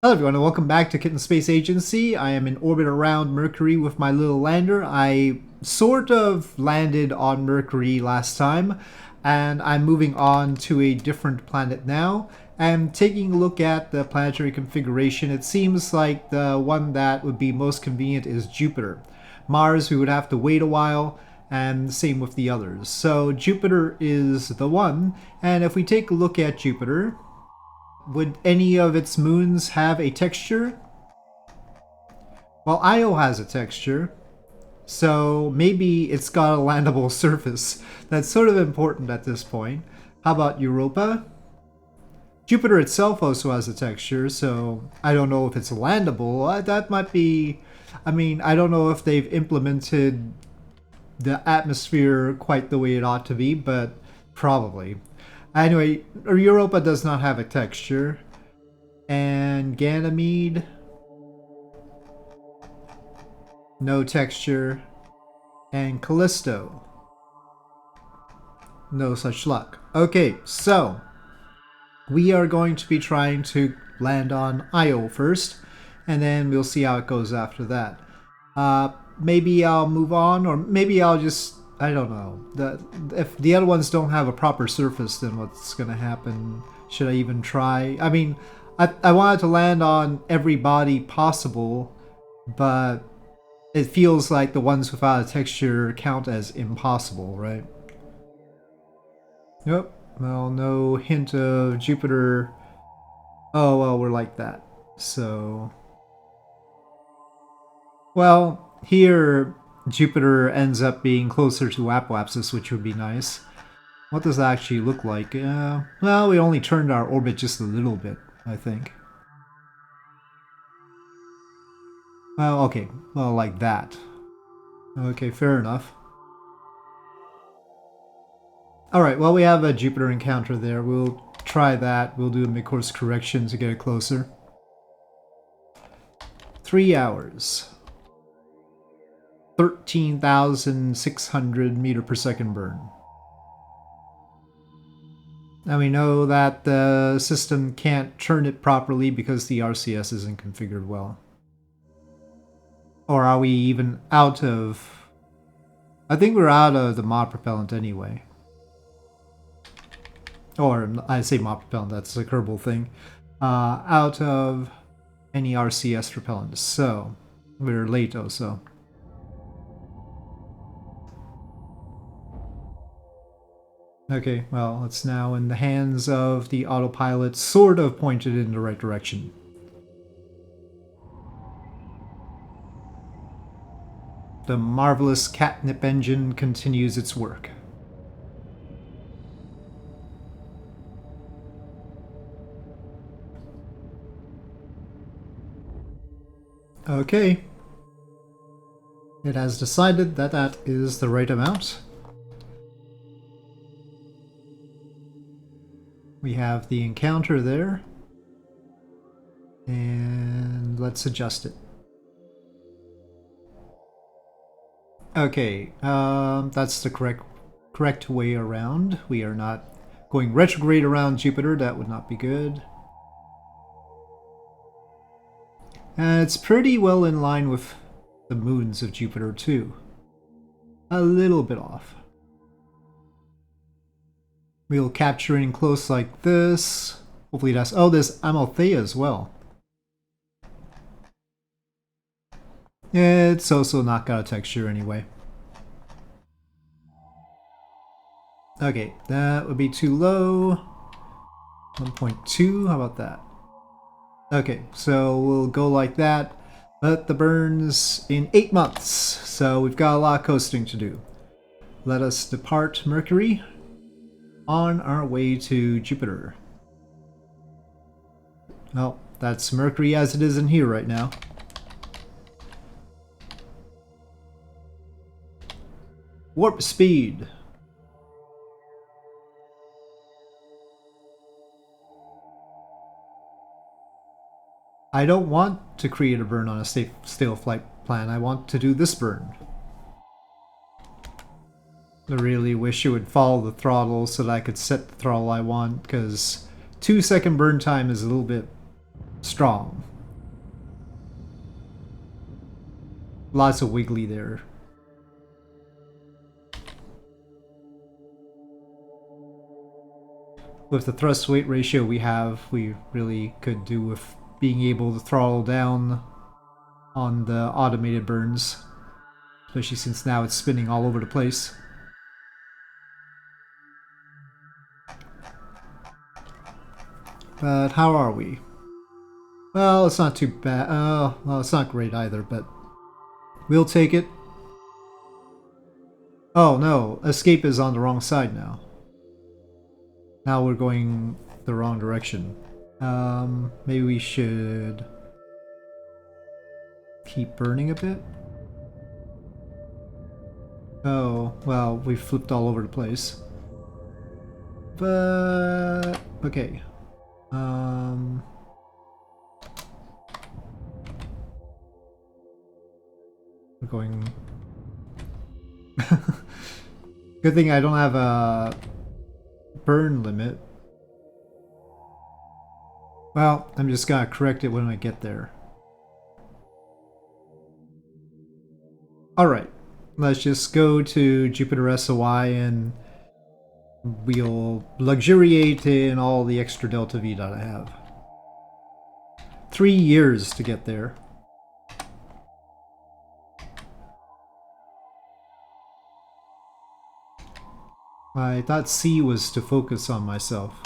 Hello everyone and welcome back to Kitten Space Agency. I am in orbit around Mercury with my little lander. I sort of landed on Mercury last time and I'm moving on to a different planet now. And taking a look at the planetary configuration, it seems like the one that would be most convenient is Jupiter. Mars, we would have to wait a while, and same with the others. So Jupiter is the one, and if we take a look at Jupiter, would any of its moons have a texture? Well, Io has a texture, so maybe it's got a landable surface. That's sort of important at this point. How about Europa? Jupiter itself also has a texture, so I don't know if it's landable. That might be... I mean, I don't know if they've implemented the atmosphere quite the way it ought to be, but probably. Anyway, Europa does not have a texture. And Ganymede, no texture. And Callisto, no such luck. Okay, so we are going to be trying to land on Io first, and then we'll see how it goes after that. Maybe I'll move on, or maybe I'll just... I don't know. If the other ones don't have a proper surface, then what's going to happen? Should I even try? I mean, I wanted to land on every body possible, but it feels like the ones without a texture count as impossible, right? Nope. Well, no hint of Jupiter. Oh, well, we're like that. So... Well, here Jupiter ends up being closer to Apoapsis, which would be nice. What does that actually look like? Well, we only turned our orbit just a little bit, I think. Well, okay. Well, like that. Okay, fair enough. Alright, well, we have a Jupiter encounter there. We'll try that. We'll do a mid-course correction to get it closer. 3 hours. 13,600 meter per second burn. Now we know that the system can't turn it properly because the RCS isn't configured well. Or are we even out of... I think we're out of the mod propellant anyway. Or, I say mod propellant, that's a Kerbal thing. Out of any RCS propellant. So, we're late also. Okay, well, it's now in the hands of the autopilot, sort of pointed in the right direction. The marvelous Catnip engine continues its work. Okay. It has decided that that is the right amount. We have the encounter there. And let's adjust it. Okay, that's the correct way around. We are not going retrograde around Jupiter. That would not be good. And it's pretty well in line with the moons of Jupiter too. A little bit off. We'll capture in close like this. Hopefully that's... Oh, there's Amalthea as well. It's also not got a texture anyway. Okay, that would be too low. 1.2, how about that? Okay, so we'll go like that. But the burn's in 8 months, so we've got a lot of coasting to do. Let us depart Mercury on our way to Jupiter. Well, that's Mercury as it is in here right now. Warp speed. I don't want to create a burn on a stale flight plan. I want to do this burn. I really wish it would follow the throttle so that I could set the throttle I want, because 2-second burn time is a little bit strong. lots of wiggly there. With the thrust weight ratio we have, we really could do with being able to throttle down on the automated burns, especially since now it's spinning all over the place. But how are we? Well, it's not too bad. Well, it's not great either, but we'll take it. Oh no, escape is on the wrong side now. Now we're going the wrong direction. Maybe we should keep burning a bit. Oh, well, we flipped all over the place. But okay. We're going. Good thing I don't have a burn limit. Well, I'm just gonna correct it when I get there. Alright, let's just go to Jupiter SOI and we'll luxuriate in all the extra Delta V that I have. 3 years to get there. I thought C was to focus on myself.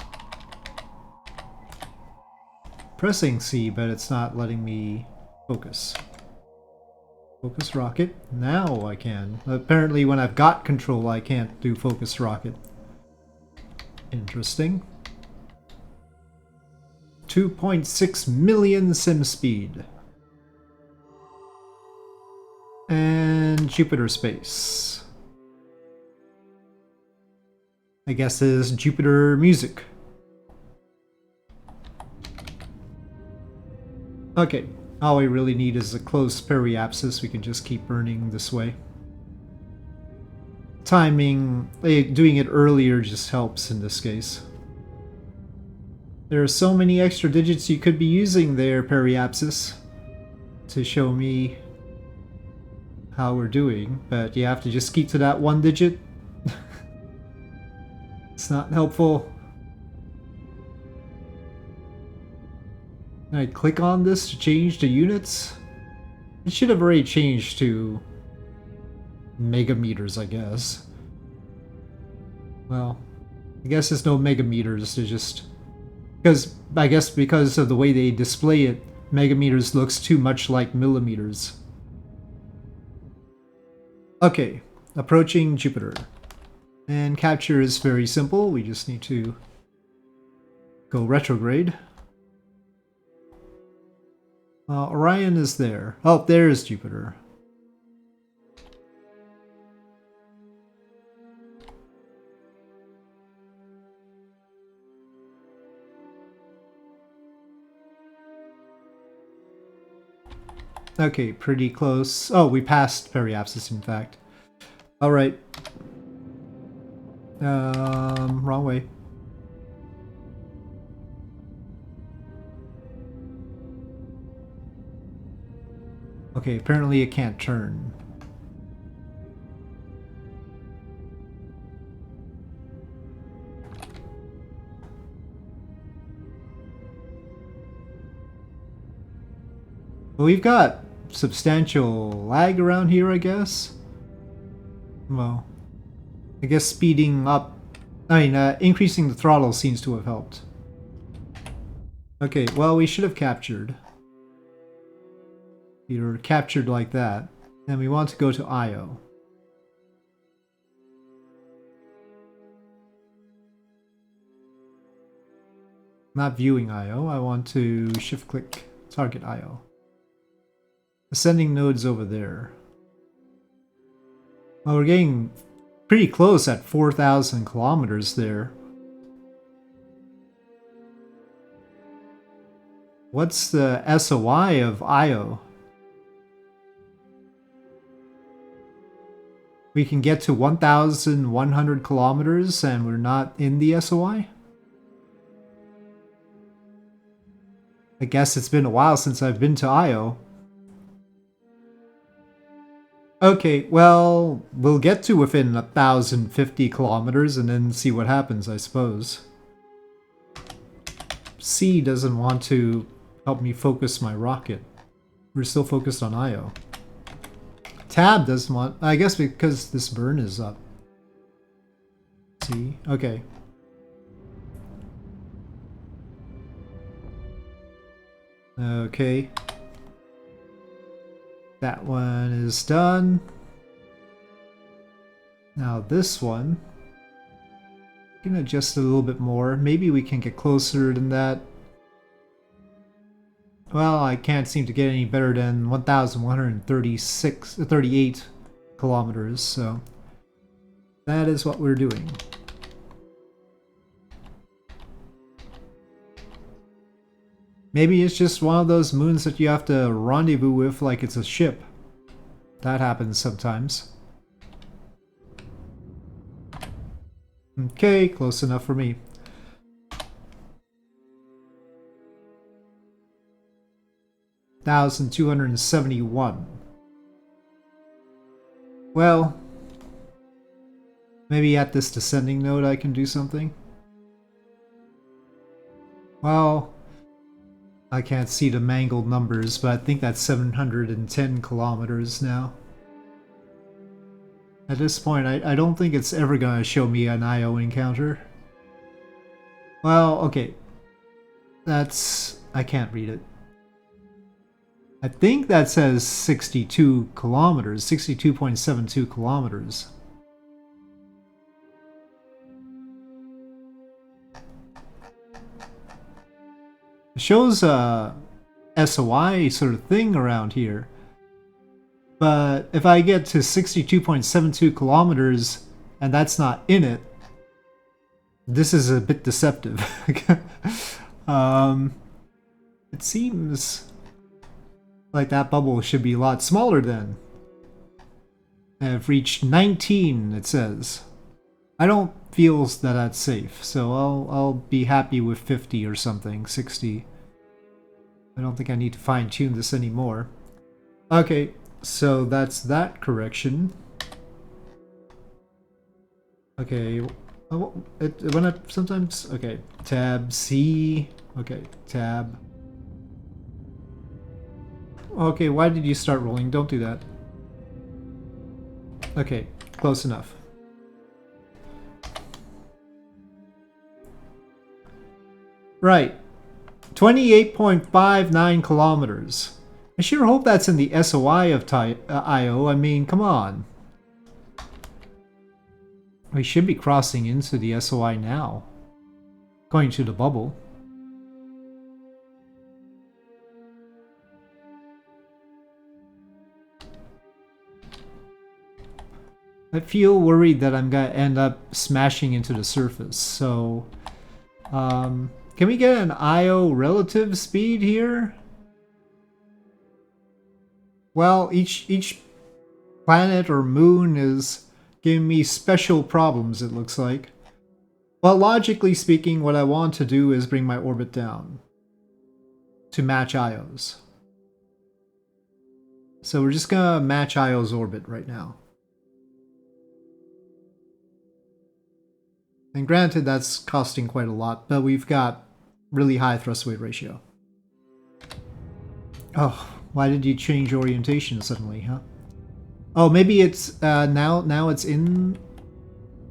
Pressing C, but it's not letting me focus. Focus rocket. Now I can. Apparently when I've got control I can't do focus rocket. Interesting. 2.6 million sim speed. And Jupiter space. I guess is Jupiter music. Okay, all we really need is a close periapsis. We can just keep burning this way. Timing, doing it earlier just helps in this case. There are so many extra digits you could be using there, periapsis, to show me how we're doing, but you have to just keep to that one digit. It's not helpful. Can I click on this to change the units? It should have already changed to megameters, I guess. Well, I guess there's no megameters, there's just... Because, I guess because of the way they display it, megameters looks too much like millimeters. Okay, approaching Jupiter. And capture is very simple, we just need to go retrograde. Orion is there. Oh, there's Jupiter. Okay, pretty close. Oh, we passed periapsis, in fact. Alright. Wrong way. Okay, apparently it can't turn. Well, we've got substantial lag around here, I guess. Well, I guess speeding up... increasing the throttle seems to have helped. Okay, well, we should have captured. You're captured like that. And we want to go to IO. Not viewing IO, I want to shift-click target IO. Ascending nodes over there. Well, we're getting pretty close at 4,000 kilometers there. What's the SOI of IO? We can get to 1,100 kilometers and we're not in the SOI? I guess it's been a while since I've been to IO. Okay, well, we'll get to within 1,050 kilometers and then see what happens, I suppose. C doesn't want to help me focus my rocket. We're still focused on Io. Tab doesn't want... I guess because this burn is up. C? Okay. Okay. That one is done. Now this one... I can adjust it a little bit more. Maybe we can get closer than that. Well, I can't seem to get any better than 1,138 kilometers, so that is what we're doing. Maybe it's just one of those moons that you have to rendezvous with like it's a ship. That happens sometimes. Okay, close enough for me. $1,271. Well, maybe at this descending node I can do something. Well, I can't see the mangled numbers, but I think that's 710 kilometers now. At this point, I don't think it's ever going to show me an IO encounter. Well, okay. That's... I can't read it. I think that says 62 kilometers, 62.72 kilometers. It shows a SOI sort of thing around here. But if I get to 62.72 kilometers and that's not in it, this is a bit deceptive. It seems like that bubble should be a lot smaller then. I've reached 19, it says. I don't feel that that's safe, so I'll be happy with 50 or something, 60. I don't think I need to fine-tune this anymore. Okay, so that's that correction. Okay, when I sometimes... Okay, tab C. Okay, tab. Okay, why did you start rolling? Don't do that. Okay, close enough. Right. 28.59 kilometers. I sure hope that's in the SOI of IO. I mean, come on. We should be crossing into the SOI now. Going to the bubble. I feel worried that I'm going to end up smashing into the surface, so... can we get an IO relative speed here? Well, each planet or moon is giving me special problems, it looks like. Well, logically speaking, what I want to do is bring my orbit down to match Io's. So we're just gonna match Io's orbit right now. And granted, that's costing quite a lot, but we've got really high thrust weight ratio. Oh, why did you change orientation suddenly, huh? Oh, maybe it's now it's in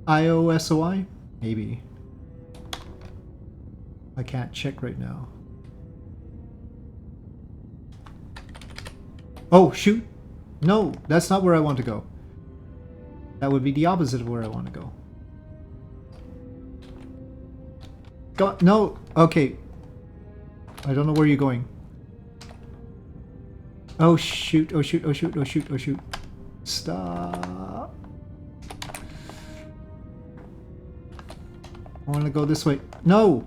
IOSOI? Maybe. I can't check right now. Oh, shoot! No, that's not where I want to go. That would be the opposite of where I want to go. Go, no, okay. I don't know where you're going. Oh shoot, oh shoot, oh shoot, oh shoot, oh shoot. Stop. I want to go this way. No!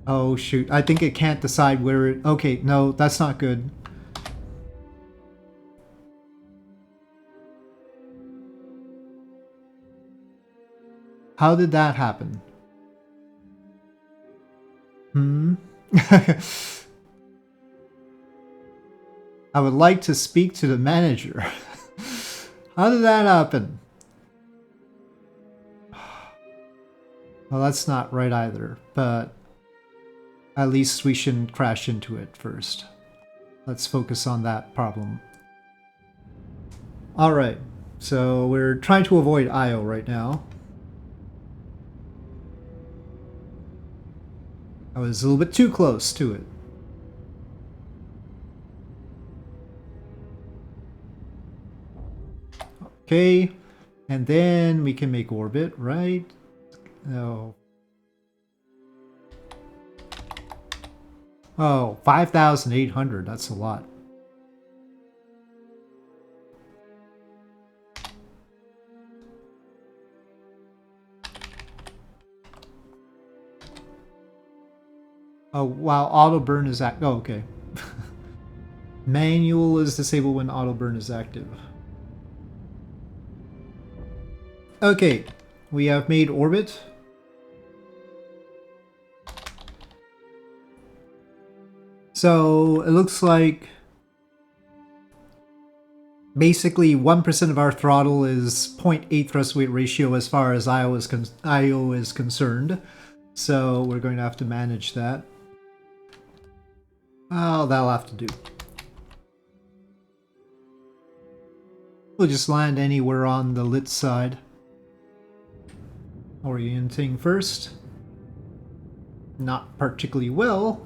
Oh shoot, I think it can't decide where it... Okay, no, that's not good. How did that happen? Hmm? I would like to speak to the manager. How did that happen? Well, that's not right either, but at least we shouldn't crash into it first. Let's focus on that problem. Alright, so we're trying to avoid Io right now. I was a little bit too close to it. Okay, and then we can make orbit, right? No. Oh, 5,800, that's a lot. Oh, wow, auto burn is active. Oh, okay. Manual is disabled when auto burn is active. Okay, we have made orbit. So it looks like basically 1% of our throttle is 0.8 thrust weight ratio as far as IO is concerned. So we're going to have to manage that. Oh, that'll have to do. We'll just land anywhere on the lit side. Orienting first. Not particularly well.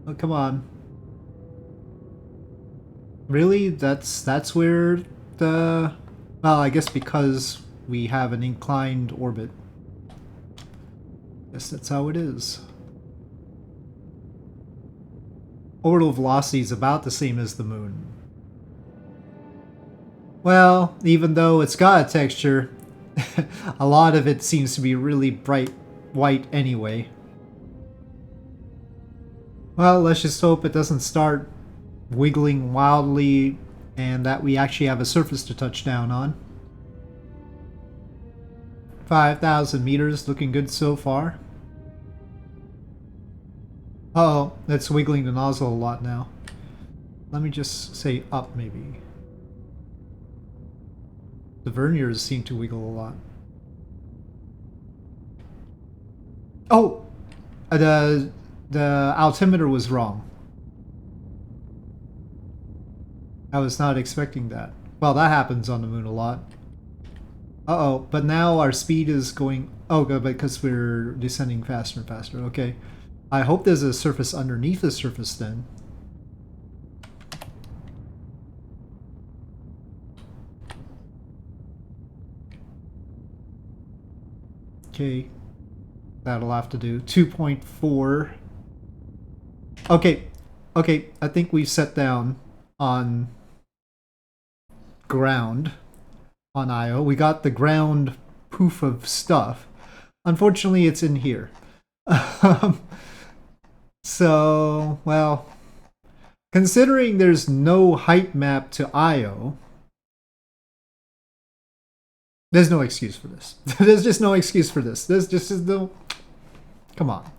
Oh, come on. Really? That's where the... Well, I guess because we have an inclined orbit. Guess that's how it is. Orbital velocity is about the same as the moon. Well, even though it's got a texture, a lot of it seems to be really bright white anyway. Well, let's just hope it doesn't start wiggling wildly and that we actually have a surface to touch down on. 5,000 meters, looking good so far. Uh-oh, that's wiggling the nozzle a lot now. Let me just say up, maybe. The verniers seem to wiggle a lot. Oh! The altimeter was wrong. I was not expecting that. Well, that happens on the moon a lot. Uh-oh, but now our speed is going... Oh, good, because we're descending faster and faster. Okay. I hope there's a surface underneath the surface then. Okay. That'll have to do. 2.4. Okay. Okay, I think we've set down on ground on Io. We got the ground proof of stuff. Unfortunately, it's in here. So, well, considering there's no height map to Io, there's no excuse for this. There's just no excuse for this. There's just no... Come on.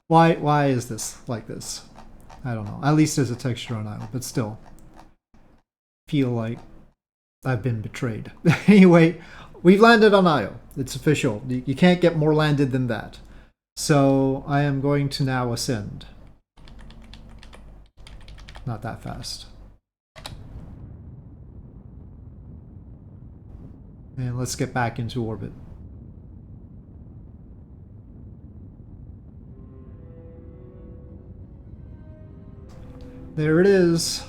Why is this like this? I don't know. At least there's a texture on Io, but still. Feel like I've been betrayed. Anyway, we've landed on Io. It's official. You can't get more landed than that. So I am going to now ascend. Not that fast. And let's get back into orbit. There it is.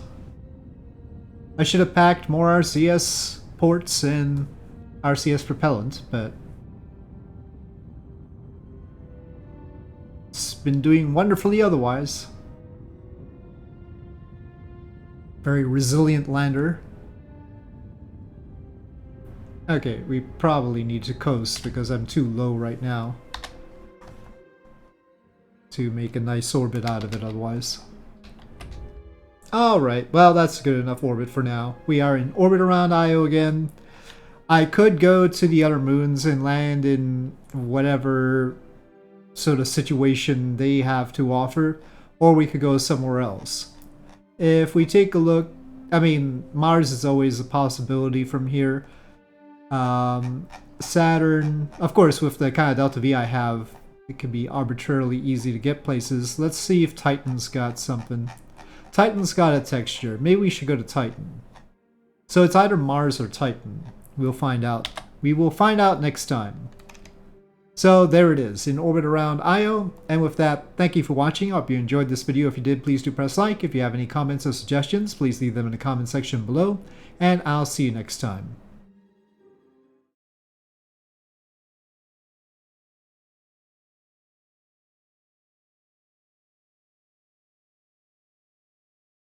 I should have packed more RCS ports and RCS propellant, but it's been doing wonderfully otherwise. Very resilient lander. Okay, we probably need to coast because I'm too low right now to make a nice orbit out of it otherwise. Alright, well that's a good enough orbit for now. We are in orbit around Io again. I could go to the other moons and land in whatever sort of situation they have to offer, or we could go somewhere else. If we take a look, I mean, Mars is always a possibility from here. Saturn, of course, with the kind of delta V I have, it can be arbitrarily easy to get places. Let's see if Titan's got something. Titan's got a texture. Maybe we should go to Titan. So it's either Mars or Titan. We'll find out. We will find out next time. So there it is, in orbit around Io. And with that, thank you for watching. I hope you enjoyed this video. If you did, please do press like. If you have any comments or suggestions, please leave them in the comment section below. And I'll see you next time.